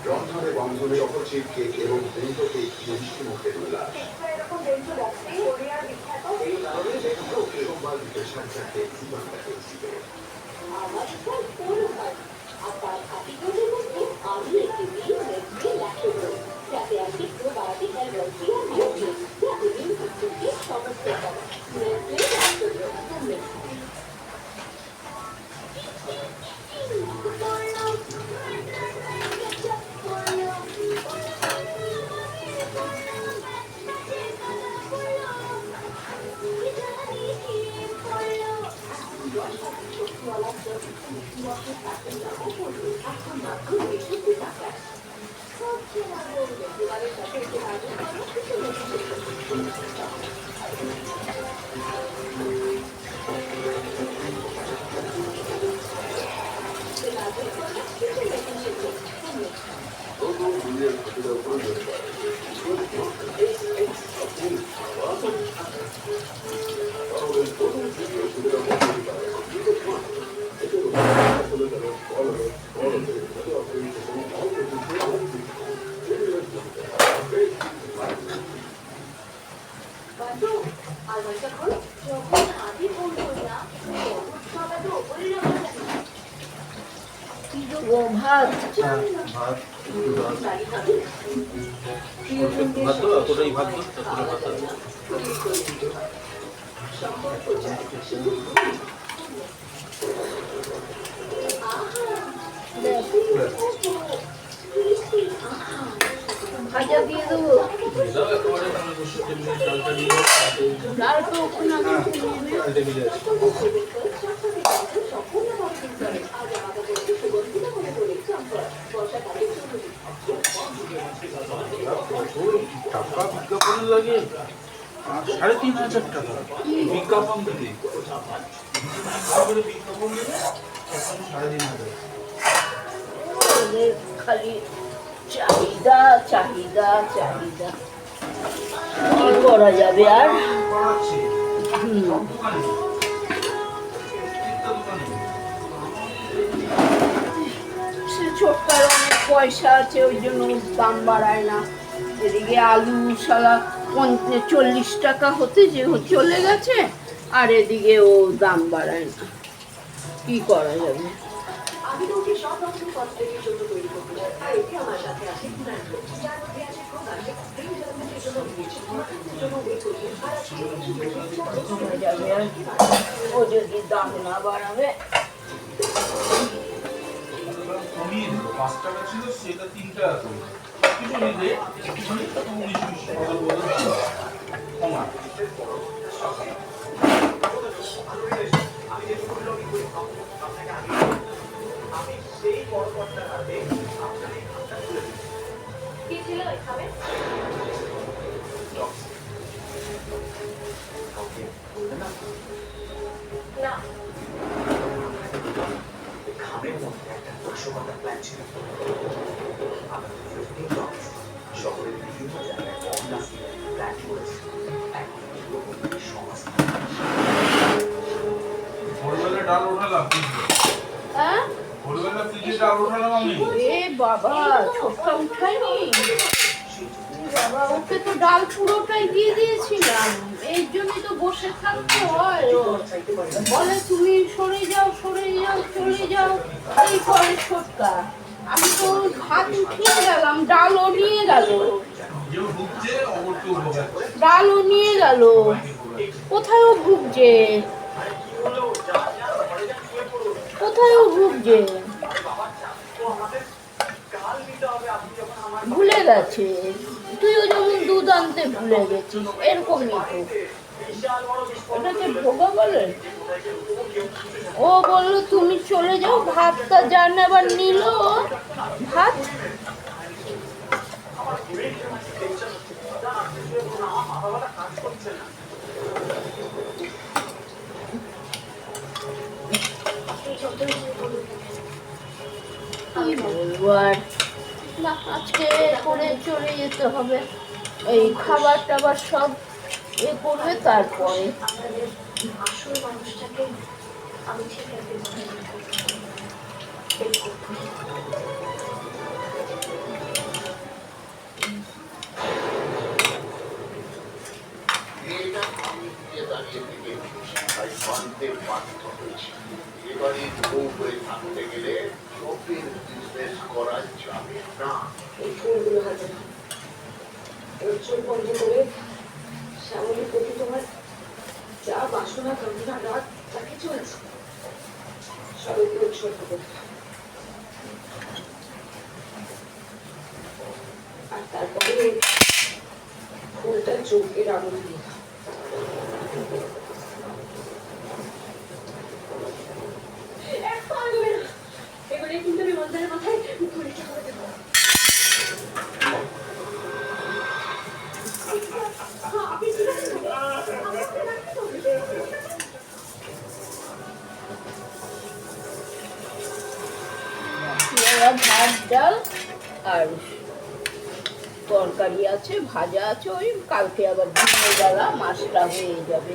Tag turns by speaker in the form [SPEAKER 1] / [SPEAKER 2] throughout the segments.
[SPEAKER 1] রন্ধনে বন্ধনে অপচিত কেক এবং দ্রুত কেক মিষ্টি মুখের উল্লাস। এই কারণে দেখো সোমবার বিকেল 4:30 জীবনটা কেক আমার আপনার হাতিগুলোর মধ্যে আমি একটি দিন রেখে লাখে যাতে আপনি পুরো বাড়িতে হেলথি আর হেলথি যাতে দিন থেকে সমস্ত ভাজা দিয়ে দেবো ডাল তো ওখানে
[SPEAKER 2] টাকা বিজ্ঞাপন লাগে 3,500 টাকা বিজ্ঞাপন দিলে বিজ্ঞাপন দিলে 3,500
[SPEAKER 3] খালি চাহিদা চাহিদা চাহিদা কি করা যাবে আর সে ছোটকার অনেক পয়সা আছে ওই জন্য দাম বাড়ায় না এদিকে আলু শালা 40 টাকা হতে যে চলে গেছে আর এদিকে ও দাম বাড়ায় না কি করা যাবে
[SPEAKER 1] আমি তো ওকে সব রকম কসমেটিকের জন্য তৈরি করতে চাই আর এতে আমার সাথে আছে ব্র্যান্ড যার মধ্যে আছে প্রোবায়োটিক প্রিজারভেটিভের জন্য রয়েছে প্রোটিনের জন্য রয়েছে
[SPEAKER 3] আর যাবে ও যদি দাম না বাড়াবে
[SPEAKER 2] কমিয়ে দেবো 5 টাকা ছিল সেটা 3 টাকা করে কিছু নিলে একটুখানি 19-20 কমা
[SPEAKER 1] কি ছিল এখানে না খামের মধ্যে একটা 200 প্ল্যান ছিল আমাদের 15 ব্লকস শহরের বিভিন্ন জায়গায় প্ল্যান করেছে এখন পুরোপুরি সংস্থা
[SPEAKER 2] ভোরবেলা ডাল ওঠালাম
[SPEAKER 3] হ্যাঁ
[SPEAKER 2] ভোরবেলা ফ্রিজে ডাল ওঠালাম আমি
[SPEAKER 3] এ বাবা ছোটকা উঠায়নি
[SPEAKER 1] সেই
[SPEAKER 3] বাবা, ওকে তো ডাল পুরোটাই দিয়ে দিয়েছিলাম, এই জন্যই তো বসে থাকতে হয়। ও বলে তুমি সরে যাও সরে যাও চলে যাও, এই করে ছোটকা। আমি তো ভাত উঠিয়ে গেলাম, ডালও নিয়ে গেল,
[SPEAKER 2] কেউ ঢুকছে অপর কেউ ঢোকাচ্ছে।
[SPEAKER 3] ডালও নিয়ে গেল, কোথায়ও ভুগছে, কোথায়ও ভুগছে, ভুলে গেছে। তুইও যেমন দুধ আনতে ভুলে গেছিস, এরকমই তো। এটাকে ভোগা বলে? ও বললো তুমি চলে যাও, ভাতটা যান আবার নিল ভাত। কি বলবো আর, না আজকে করে চলে যেতে হবে। এই খাবার টাবার সব এ করবে তারপরে।
[SPEAKER 1] আসল মানুষটাকে আমি ঠিক একদিন বের করবো।
[SPEAKER 4] মেয়েটা আমি দিয়ে দাঁড়িয়ে থেকে তাই মানতে বাধ্য হয়েছি। এবারে বউ হয়ে থাকতে গেলে শপের বিজনেস করা যাবে না।
[SPEAKER 1] এই ফুলগুলো হাতে নাও। এবার চোখ বন্ধ করে শ্যামলীর প্রতি তোমার যা বাসনা কামনা রাগ যা কিছু আছে সবাইকে উৎসর্গ করতে হবে। আর তারপরে ফুলটা চোখের আগুন দিয়ে দাও। এবারে কিন্তু আমি মন্দিরের মাথায় ঘুরিটা করে দেবো।
[SPEAKER 3] ভাত ডাল আর তরকারি আছে, ভাজা আছে, ওই কালকে আবার দিনের বেলা মাছটা হয়ে যাবে।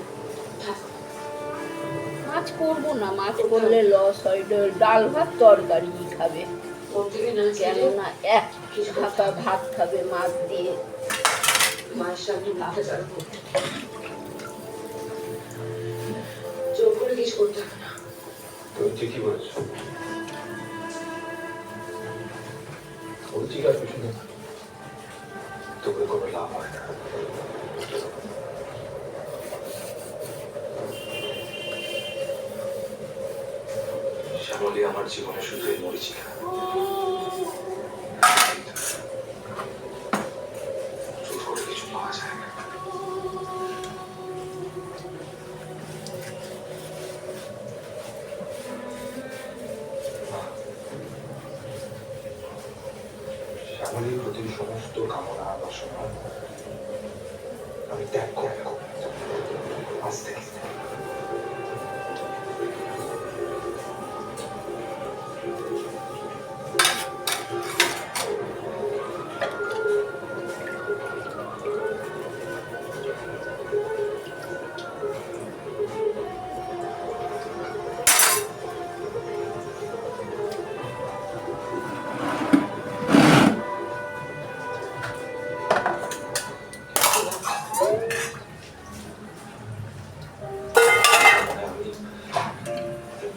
[SPEAKER 3] মাছ করবো না, মাছ করলে লস হয়। ডাল ভাত তরকারি খাবে, কেননা এক ঢাকা ভাত খাবে মাছ দিয়ে।
[SPEAKER 1] মায়ের সামনে মাথা চাড়া করতে জোর করে কিছু করতে হবে না।
[SPEAKER 5] তুমি ঠিকই বলেছো। ওই চিকার পিছনে তোকে কোনো লাভ হয় না। শ্যামলী আমার জীবনে শুধু এই মরিচিকা। জোর করে কিছু পাওয়া যায় না। শ্যামলীর প্রতি সমস্ত কামনা বাসনা আমি ত্যাগ করে আস্তে আস্তে।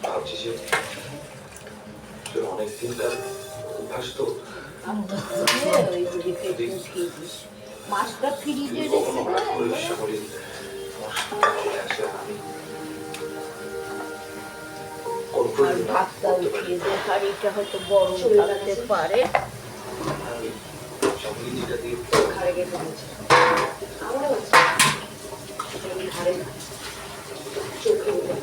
[SPEAKER 5] ভাবছি যে অনেক দিনকার অভ্যাস তো
[SPEAKER 3] মাছটা ফ্রিজে
[SPEAKER 5] কখনো
[SPEAKER 3] রেখে
[SPEAKER 5] হঠাৎ করে
[SPEAKER 3] দেয়।
[SPEAKER 5] শ্যামলী আমার সামনে চলে আসে আর আমি
[SPEAKER 3] আর ভাতটা উঠিয়ে দে, হাঁড়িটা হয়তো গরম থাকতে পারে।
[SPEAKER 5] শ্যামলী যেটা দিয়ে
[SPEAKER 1] ঘাড়ে গেঁথে দিয়েছে আমারও আছে এই ঘাড়ে চোখে উঠে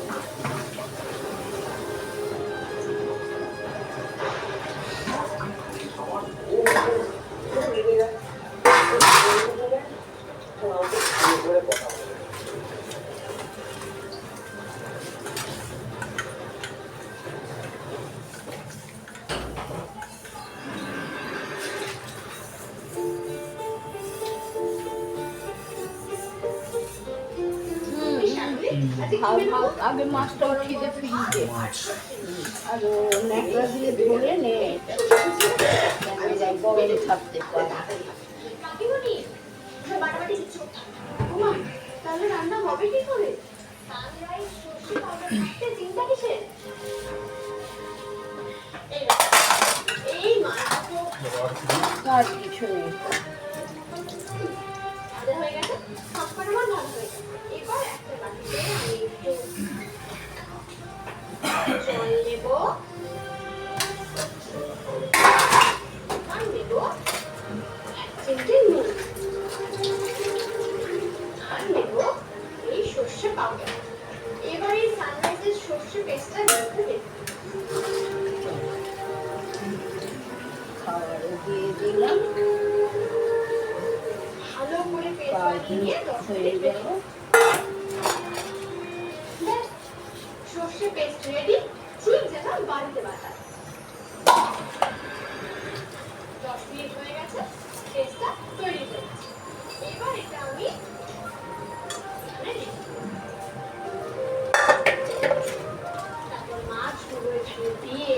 [SPEAKER 3] আগে মাছটা উঠিয়ে দে ফ্রিজে, আর ন্যাকড়া দিয়ে ধরে নে, গরম থাকতে পারে।
[SPEAKER 1] আমি বাটাবাটি কিছু ওমা তাহলে রান্না হবে কি করে সানরাইজ সর্ষে পাউডার থাকতে চিন্তা কিসের এই নাও, এই মাত্র
[SPEAKER 3] আর কিছু নেই।
[SPEAKER 1] ভাজা হয়ে গেছে সবকটা মাছ ভাজা হয়ে গেছে এবার একটা বাটিতে আমি একটু জল নেব আর নেব এক চিমটে নুন আর নেব এই সর্ষে পাউডার এবার এই সানরাইজের সর্ষে পেস্টটা দিয়ে দেব
[SPEAKER 3] খাবারও দিয়ে দিলাম,
[SPEAKER 1] ভালো করে পেস্ট
[SPEAKER 3] তাহলে
[SPEAKER 1] বানিয়ে 10
[SPEAKER 3] হয়ে
[SPEAKER 1] মিনিট
[SPEAKER 3] গেল।
[SPEAKER 1] ব্যাস সর্ষে পেস্ট রেডি ঠিক যেন বাড়িতে বাটা 10 মিনিট হয়ে গেছে পেস্টটা তৈরি হয়ে গেছে এবার এটা আমি এখানে দিই তারপর মাছগুলো এখানে দিয়ে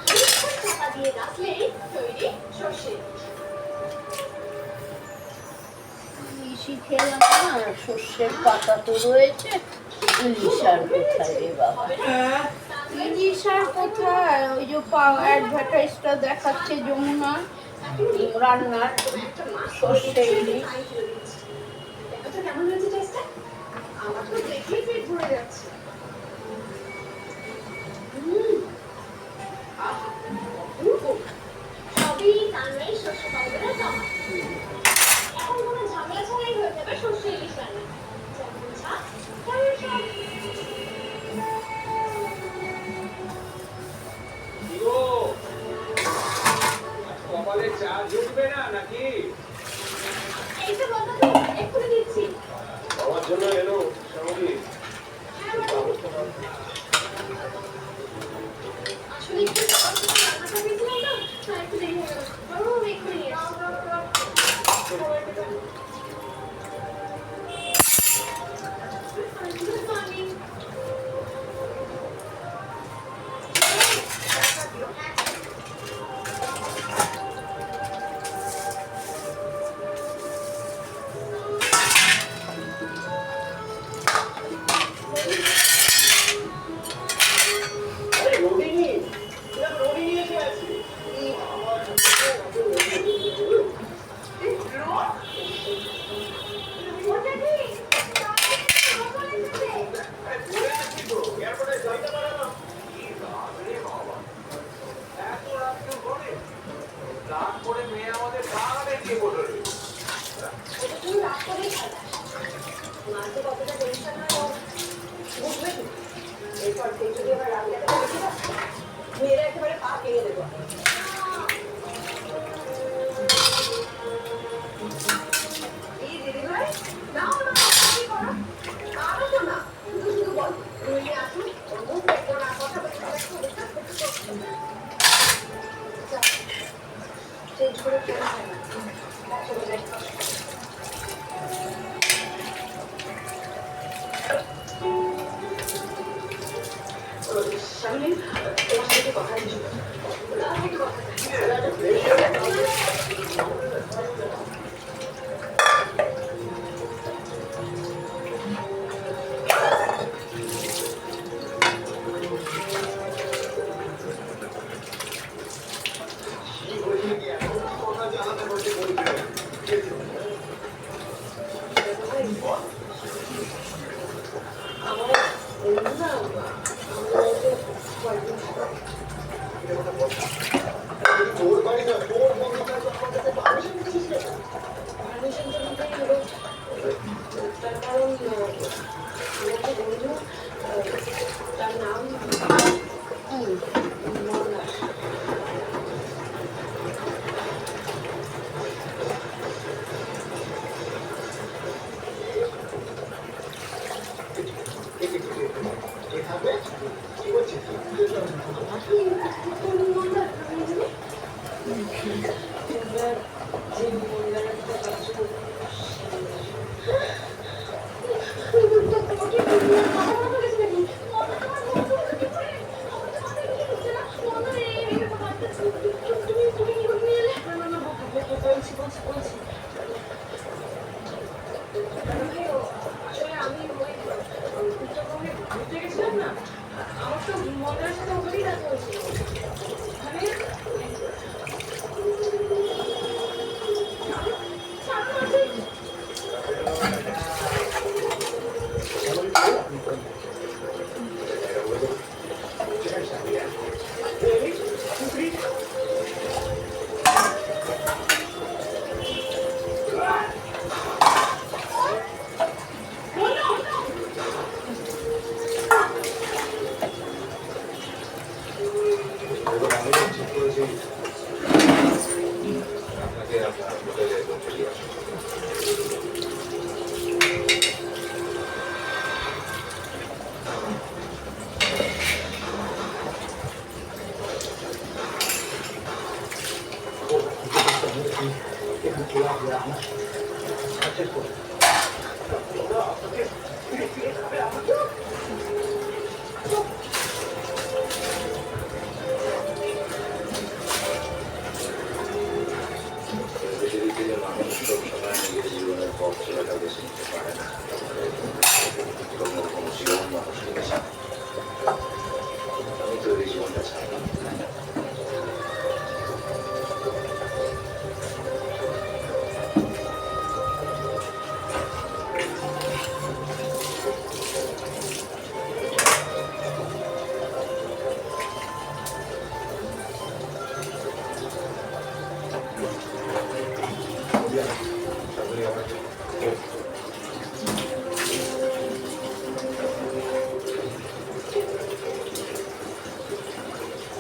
[SPEAKER 1] কিছুক্ষণ চাপা দিয়ে রাখলেই তৈরি সর্ষে
[SPEAKER 3] ইলিশই খেলাম না, সর্ষের পাতা তো রয়েছে, ইলিশ আর কোথায় রে বাবা, ইলিশ আর কোথায়? ওই যে অ্যাডভার্টাইজটা দেখাচ্ছে যমুনা রান্নার সর্ষে ইলিশ।
[SPEAKER 1] দেখো তো কেমন হয়েছে টেস্টটা আমার তো দেখেই পেট ভরে যাচ্ছে আহা অপূর্ব সবই সানরাইজ সর্ষে পাউডারের জমা এখন কোনো ঝামেলা ছাড়াই হয়ে যাবে সর্ষে ইলিশ রান্না যেমন ঝাল তেমন স্বাদ
[SPEAKER 6] কপালে চা জুটবে না নাকি?
[SPEAKER 1] এই তো বন্ধু এক্ষুনি দিচ্ছি
[SPEAKER 6] আমার জন্য এলো শ্যামলী।
[SPEAKER 1] হ্যাঁ বাবু আসলে একটু রান্নাটা দিয়েছিলাম তো তাই একটু দেরি হয়ে গেল বাবু আমি এক্ষুনি নিয়ে
[SPEAKER 6] আরে রোহিণী, এরকম রোহিণী এসে আছে।
[SPEAKER 1] ওটা কি কখন এসেছে
[SPEAKER 6] আরে ঘুরে আসছি তো, এয়ারপোর্টে যাইতে পারে না। কি রাত রে বাবা। এত রাত কেউ করে? রাত করে মেয়ে আমাদের বাগানে গিয়ে বসে রয়েছে।
[SPEAKER 1] এটা তুমি রাগ করেই খাবে মাঝে কতটা টেনশন হয় ও বুঝবে কি এরপর থেকে যদি আবার রান্নাটা বেশি পাচ্ছে মেয়েরা একেবারে পা ভেঙে দেবো এই দিদি ভাই নাও না কি করো আরো তো না শুধু শুধু বল রুইয়ে আসুন ওর মুখ দেখবো না কথা বলতে চেঞ্জ করে ফেলা হয় না চলে যাই শামিল তোমার সাথে কথা কিছু
[SPEAKER 6] কি হয়েছে কি এত কথা জানাতে বলতে বলবে?
[SPEAKER 1] আমার বন্ধু না কয়েকদিন
[SPEAKER 6] তোর বাড়ি না, তোর বন্ধুটা তো আমার কাছে পারমিশন দিচ্ছিস কেন?
[SPEAKER 1] পারমিশন তো নিতেই হলো তার কারণ আমার যে বন্ধু তার নাম মন্দার
[SPEAKER 6] এভাবে কি বলছিস?
[SPEAKER 1] মন্দার আমি জানি এবার যে মন্দারের কথা ছিল তুমি
[SPEAKER 5] পৃথিবীতে মানুষ সবসময় নিজের জীবনের পথ চলাটা বেছে নিতে পারে না, কোনো কোনো জীবন মানুষকে বেছে নেয়। আমি তো এই জীবনটা চাই না।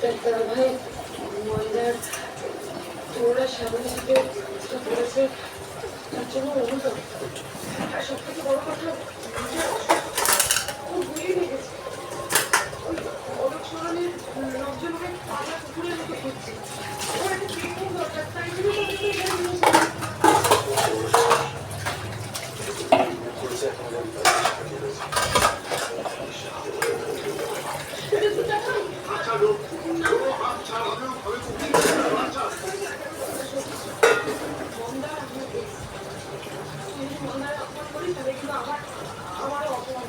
[SPEAKER 1] ডাক্তার ভাই ময়দার ওরা সামনে থেকে করেছে তার জন্য অনুভব আর সব থেকে বড় কথা খুব ঘুরিয়ে লেগেছে ওই অলোক সরণের লোকজন ওকে পাগলা কুকুরের মতো করছে ওর একটা ট্রিটমেন্ট দরকার তাই জন্য আমারও অপমান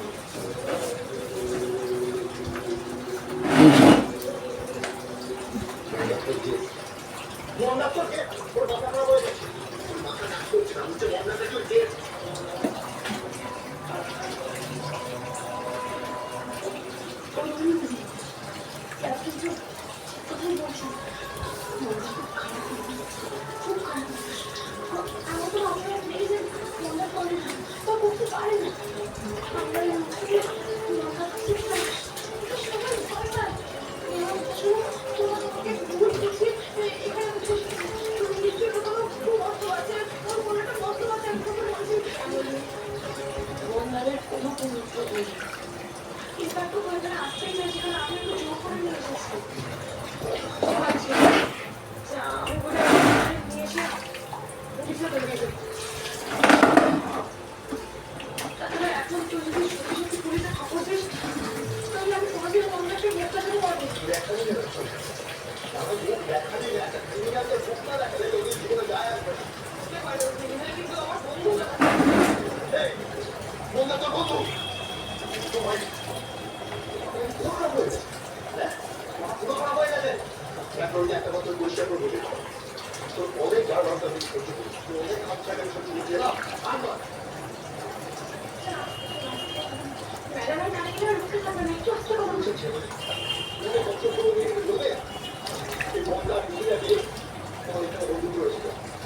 [SPEAKER 4] একটা বছর পরিষ্কার করবো তোর অনেক যা দরকার অনেক হাত ছাড়া সত্যি বুঝে না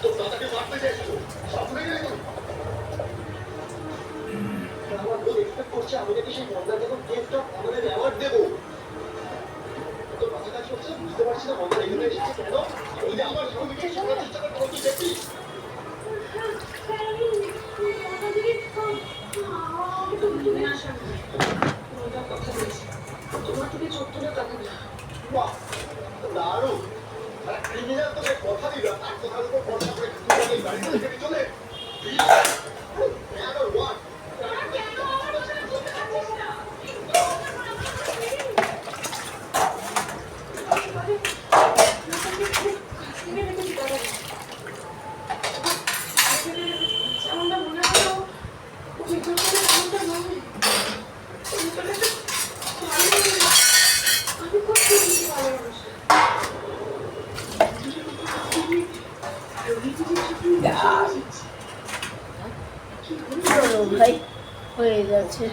[SPEAKER 4] তোর দাদাকে মারতে চাইছিল সব হয়ে গেলে আমার লোক এক্সপেক্ট করছে আমি নাকি সেই মন্দার যখন কেসটা আমাদের অ্যাওয়ার্ড দেবো তোর মাথা কাজ করছে বুঝতে পারছি না মন্দার এখানে এসেছে কেন ওই যে আমার সঙ্গে শোনার চেষ্টা করে তুই দেখবি
[SPEAKER 1] তোমার থেকে চোখ তুলে টাকা
[SPEAKER 4] বাহ দারুণ ক্রিমিনাল তোকে কথা দিল তার কথার উপর ভরসা করে তুই গাড়িটা থেকে চলে
[SPEAKER 3] ভাই হয়ে গেছে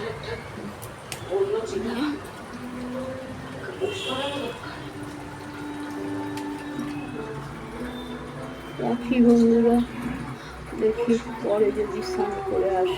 [SPEAKER 3] বন্ধুরা দেখি পরে যদি স্নান করে আসে।